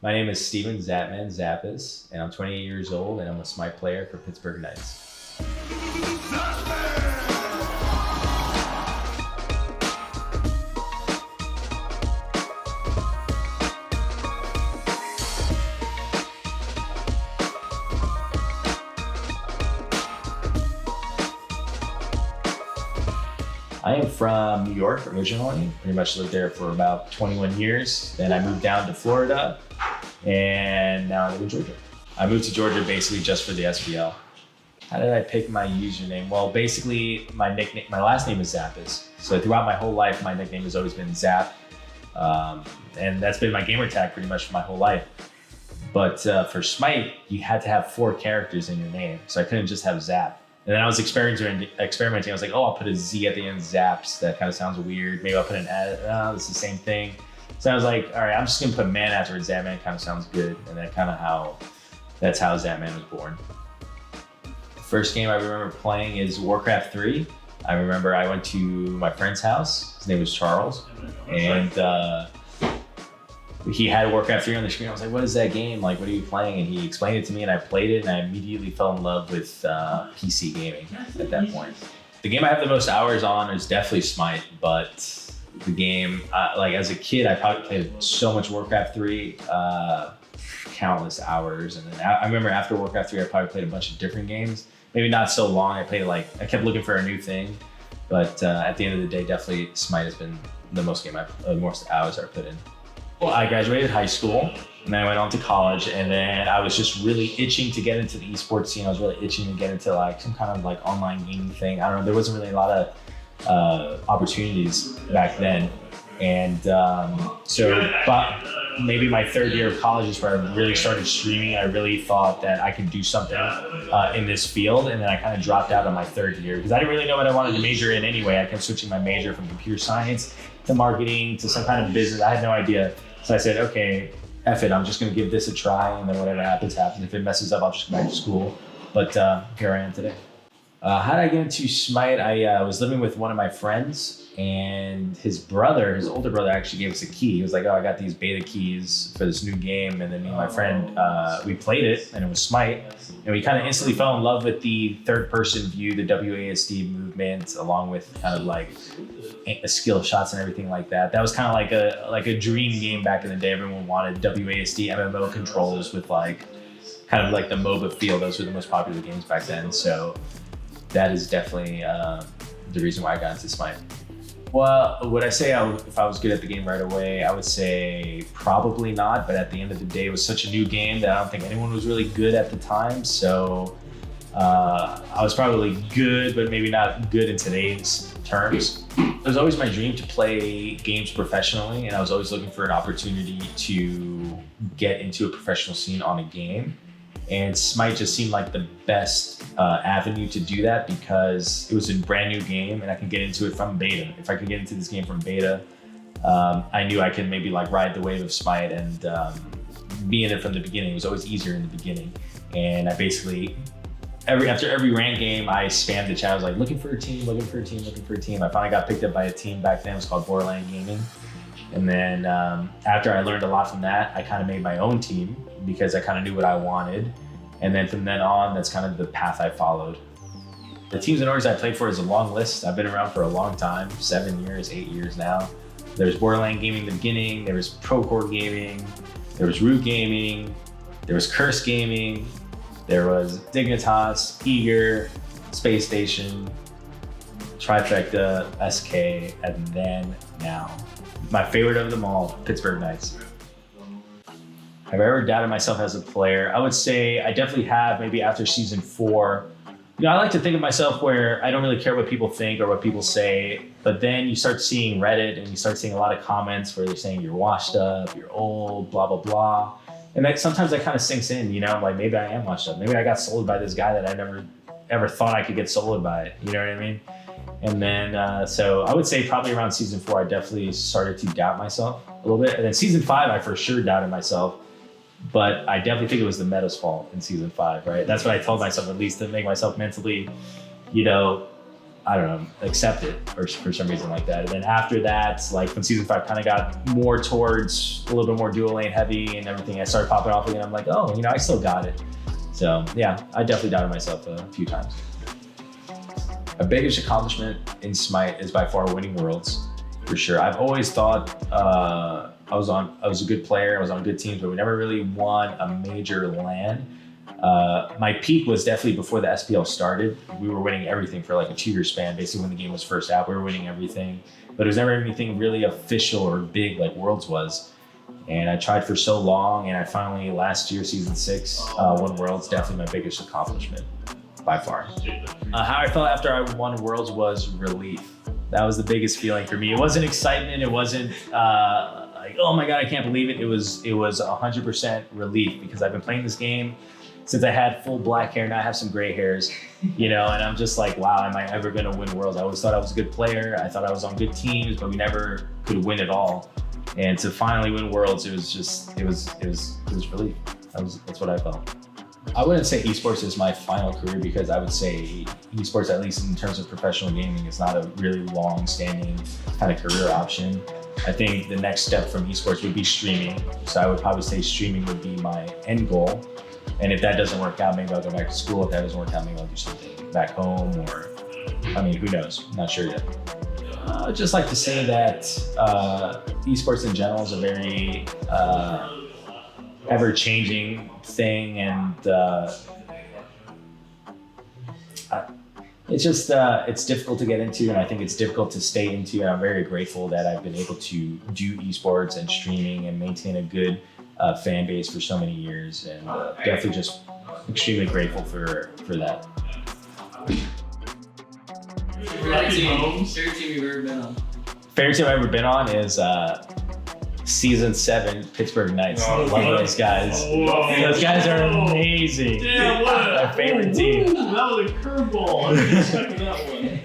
My name is Steven Zapman, Zapas, and I'm 28 years old, and I'm a Smite player for Pittsburgh Knights. I am from New York originally, pretty much lived there for about 21 years. Then I moved down to Florida, and now I live in Georgia. I moved to Georgia basically just for the SBL. How did I pick my username? Well, basically my last name is Zapas. So throughout my whole life, my nickname has always been Zap. And that's been my gamer tag pretty much for my whole life. But for Smite, you had to have 4 characters in your name. So I couldn't just have Zap. And then I was experimenting. I was like, oh, I'll put a Z at the end, Zaps. That kind of sounds weird. Maybe I'll put an it's the same thing. So I was like, all right, I'm just gonna put man afterwards. Zapman kind of sounds good. And that's how Zapman was born. The first game I remember playing is Warcraft 3. I remember I went to my friend's house. His name was Charles. And he had Warcraft 3 on the screen. I was like, what is that game? Like, what are you playing? And he explained it to me and I played it and I immediately fell in love with PC gaming at that point. The game I have the most hours on is definitely Smite, but the game, like as a kid, I probably played so much Warcraft 3, countless hours. And then I remember after Warcraft 3, I probably played a bunch of different games. Maybe not so long. I kept looking for a new thing. But at the end of the day, definitely Smite has been the most hours I've put in. Well, I graduated high school and then I went on to college, and then I was just really itching to get into the esports scene. I was really itching to get into like some kind of like online gaming thing. I don't know, there wasn't really a lot of opportunities back then. And but maybe my third year of college is where I really started streaming. I really thought that I could do something in this field. And then I kind of dropped out on my third year because I didn't really know what I wanted to major in anyway. I kept switching my major from computer science to marketing to some kind of business. I had no idea. So I said, okay, F it, I'm just gonna give this a try, and then whatever happens, happens. If it messes up, I'll just go back to school. But here I am today. How did I get into Smite? I was living with one of my friends, and his older brother actually gave us a key. He was like, oh, I got these beta keys for this new game. And then me and my friend, we played it, and it was Smite. And we kind of instantly fell in love with the third person view, the WASD movement, along with kind of like skill shots and everything like that. That was kind of like a dream game back in the day. Everyone wanted WASD MMO controls with like kind of like the MOBA feel. Those were the most popular games back then. So that is definitely the reason why I got into Smite. Well, would I say if I was good at the game right away? I would say probably not, but at the end of the day, it was such a new game that I don't think anyone was really good at the time. So I was probably good, but maybe not good in today's terms. It was always my dream to play games professionally, and I was always looking for an opportunity to get into a professional scene on a game. And Smite just seemed like the best avenue to do that because it was a brand new game and I could get into it from beta. If I could get into this game from beta, I knew I could maybe like ride the wave of Smite and be in it from the beginning. It was always easier in the beginning. And I basically, after every ranked game, I spammed the chat. I was like, looking for a team. I finally got picked up by a team back then. It was called Borderland Gaming. And then after I learned a lot from that, I kind of made my own team because I kind of knew what I wanted. And then from then on, that's kind of the path I followed. The teams and orgs I played for is a long list. I've been around for a long time, 7 years, 8 years now. There's Borderland Gaming in the beginning, there was Procore Gaming, there was Root Gaming, there was Curse Gaming, there was Dignitas, Eager, Space Station, Trifecta, SK, and then now. My favorite of them all, Pittsburgh Knights. Have I ever doubted myself as a player? I would say I definitely have, maybe after season 4. You know, I like to think of myself where I don't really care what people think or what people say, but then you start seeing Reddit and you start seeing a lot of comments where they're saying you're washed up, you're old, blah, blah, blah. And sometimes that kind of sinks in, you know, like maybe I am washed up. Maybe I got sold by this guy that I never ever thought I could get sold by, you know what I mean? And then, so I would say probably around season 4, I definitely started to doubt myself a little bit. And then season 5, I for sure doubted myself. But I definitely think it was the meta's fault in season 5, right? That's what I told myself, at least to make myself mentally, you know, I don't know, accept it for some reason like that. And then after that, like when season 5 kind of got more towards a little bit more dual lane heavy and everything, I started popping off again. I'm like, oh, I still got it. So yeah, I definitely doubted myself a few times. My biggest accomplishment in Smite is by far winning Worlds, for sure. I've always thought I was a good player, I was on good teams, but we never really won a major LAN. My peak was definitely before the SPL started. We were winning everything for like a 2-year span. Basically when the game was first out, we were winning everything, but it was never anything really official or big like Worlds was. And I tried for so long, and I finally, last year, season 6, won Worlds. Definitely my biggest accomplishment by far. How I felt after I won Worlds was relief. That was the biggest feeling for me. It wasn't excitement. It wasn't like, oh my God, I can't believe it. It was 100% relief, because I've been playing this game since I had full black hair. Now I have some gray hairs, and I'm just like, wow, am I ever gonna win Worlds? I always thought I was a good player. I thought I was on good teams, but we never could win it all. And to finally win Worlds, it was relief. That's what I felt. I wouldn't say esports is my final career, because I would say esports, at least in terms of professional gaming, is not a really long-standing kind of career option. I think the next step from esports would be streaming. So I would probably say streaming would be my end goal. And if that doesn't work out, maybe I'll go back to school. If that doesn't work out, maybe I'll do something back home, or, who knows? I'm not sure yet. I'd just like to say that esports in general is a very ever-changing thing, and it's just it's difficult to get into, and I think it's difficult to stay into. And I'm very grateful that I've been able to do esports and streaming and maintain a good fan base for so many years, and definitely just extremely grateful for that. Favorite team you've ever been on? Favorite team I've ever been on is season 7 Pittsburgh Knights. I love those guys. Those guys are amazing. Yeah, what? My favorite team. That was a curveball. I didn't expect that one.